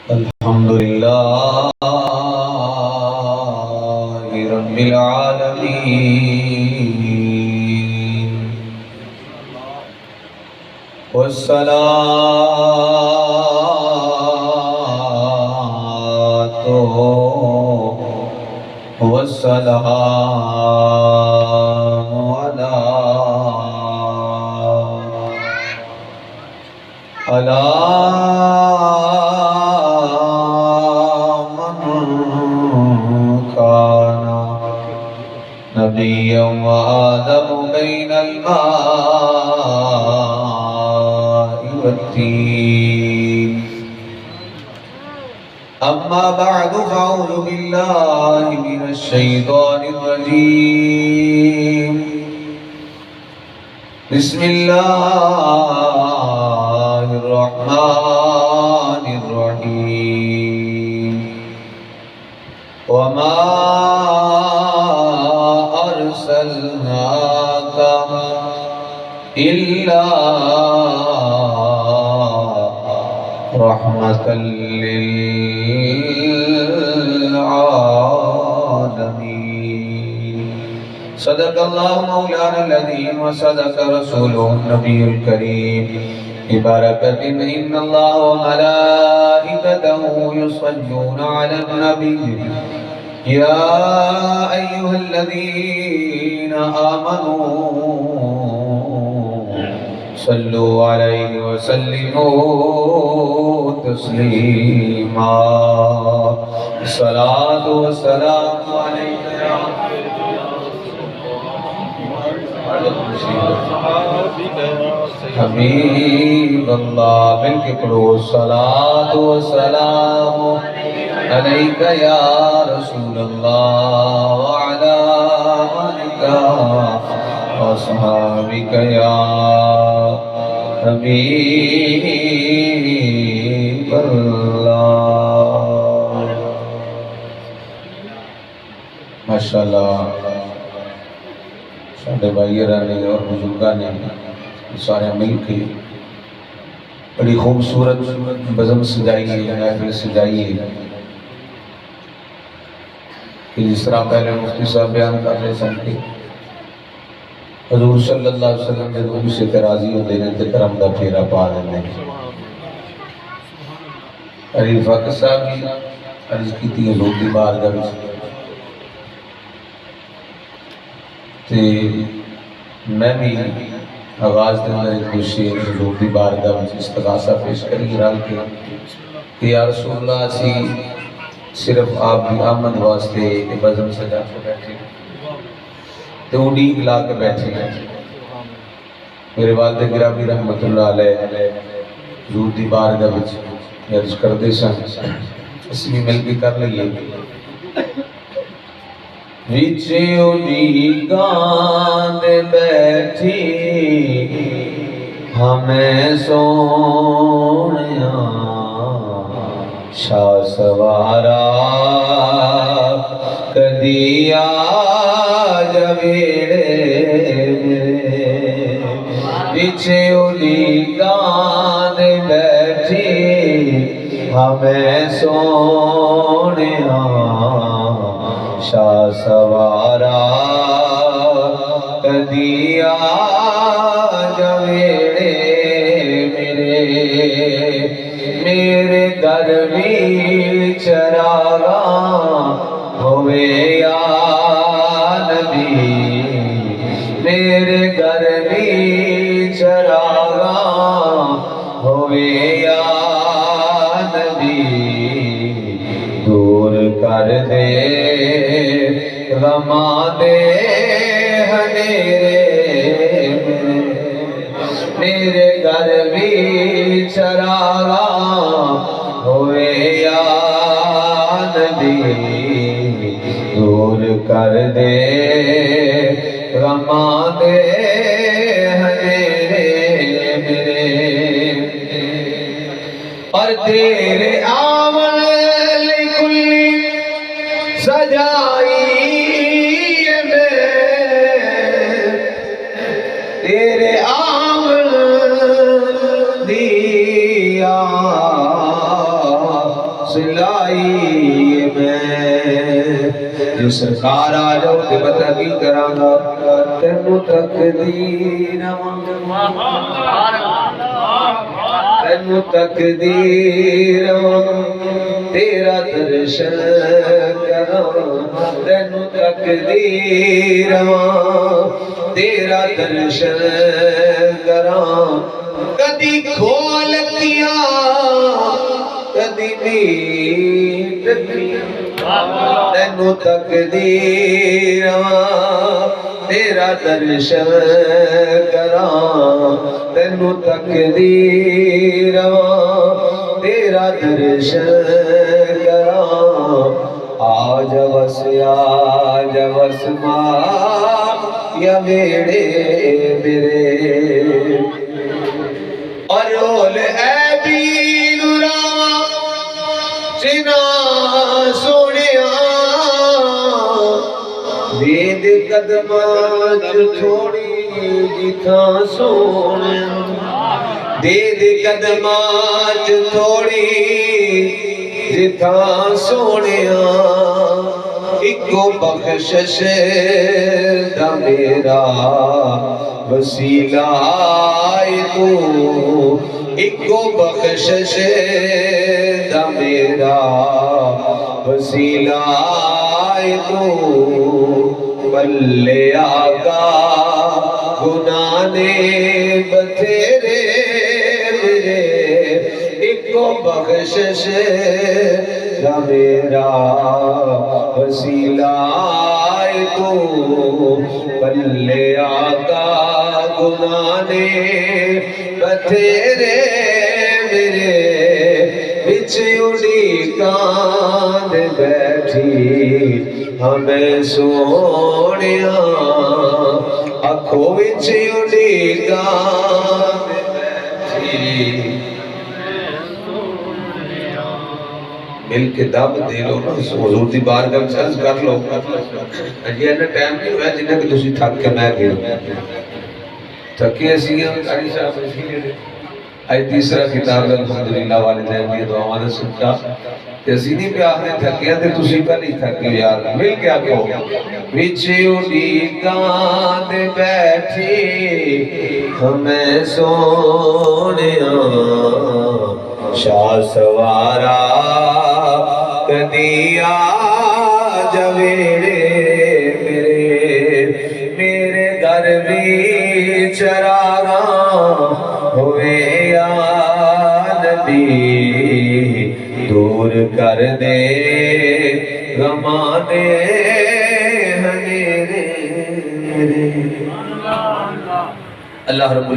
الحمد لله رب العالمين والصلاة والسلام على نبيا وآدم بين الماء والتين أما بعد فأعوذ بالله من الشيطان الرجيم بسم الله الرحمن الرحيم وما أرسلناك إلا رحمة للعالمين صدق الله مولانا العظيم وصدق رسوله النبي الكريم ببركة إن الله وملائكته يصلون على النبي يا أيها الذين آمنوا صلوا عليه وسلموا تسليما الصلاة والسلام عليك يا حبیب اللہ مل کے پڑھو الصلاة والسلام علیک یا رسول اللہ وعلا آلک واصحابک یا حبیب اللہ ماشاءاللہ ساڑھے بھائیرہ نے اور بزرگاں نے سارے مل کے بڑی خوبصورت بزم سجائی ہے محفل سجائی ہے کہ جس طرح پہلے مفتی صاحب بیان کر رہے سن کے حضور صلی اللہ علیہ وسلم نے روح سے ترازی ہو دینے تے کرم دا پھیرا پا دینے علی فاقر صاحب کی عرض کی تھی حضور دی بارگاہ میں تے میں بھی آغاز دے اندر ایک خوشی حضور دی بارگاہ میں استغاثہ پیش کری رال کے کہ یا رسول اللہ اسی صرف آپ کی آمد واسطے بزم سجا کے بیٹھے تو اڈی لا کے بیٹھے میرے والد گرامی رحمت اللہ علیہ حضور دی بارگاہ میں عرض کر دے سن اسی بھی مل کے کر لئیے ویچے اڈی گاند بیٹھی ہمیں سونیا شاہ سوارا کدی آج ویڑے پیچھے اڈی گاند بیٹھی ہمیں سونیا شاہ سوارا کدی آج ویڑے میرے در بھی چراغا ہوئے یا نبی میرے در بھی چراغا ہوئے یا نبی دور کر دے غما دے ہنیرے میرے گھر بھی چراغا ہوئے یا نبی دور کر دے غما دے ہنیرے میرے اور تیرے آمن لکلی سجائی میں تیرے آمن دیا سلائی میں جو سرکار آ جاؤ تے پتہ کی کرانا تینو تقدیر تینو تقدیر تیرا درشن کراں تینو تقدیر تیرا درشن کراں کدی کھول کیا کدی میٹ تینو تقدیر تیرا درشن کراں تینو تقدیر تیرا درشن کراں آج وس ماں یا میرے میرے اور رول اے بین راواں جنا سونیا دید قدماں تھوڑی جتھاں سونیا دید قدماں تھوڑی جتھاں سونیا اکو بخشش دا میرا وسیلہ آئے تو اکو بخشش دا میرا وسیلہ آئے تو بلے آقا گناہ نے بتھیرے میرے اکو بخشش دا میرا وسیلہ آئے تو بلے آقا گناہ نے بتھیرے میرے بچ اڑی کان بیٹھی ہمیں سونیا اکھو بچ اڑی کان بیٹھی مل کے دب دے لو نا حضور دی بارگاہ میں عرض کر لو یہ اینا ٹائم نہیں ہوا جنہیں کہ تسی تھک کے میں گیا تھکی ایسی ہیں قاری صاحب اسی لیے آئی تیسرا کتاب الحمدللہ والدین دی دعا نے سکتا اسی نہیں پہ آپ نے تھکیا تھے تسی پہ نہیں تھکی یار مل کے آکو وچی اڑی کاند بیٹھی ہمیں سونیا شاہ سوارا کدی آ جویرے میرے در بھی چراغاں ہوئے یا نبی دور کر دے غمانے ہنیرے اللہ رب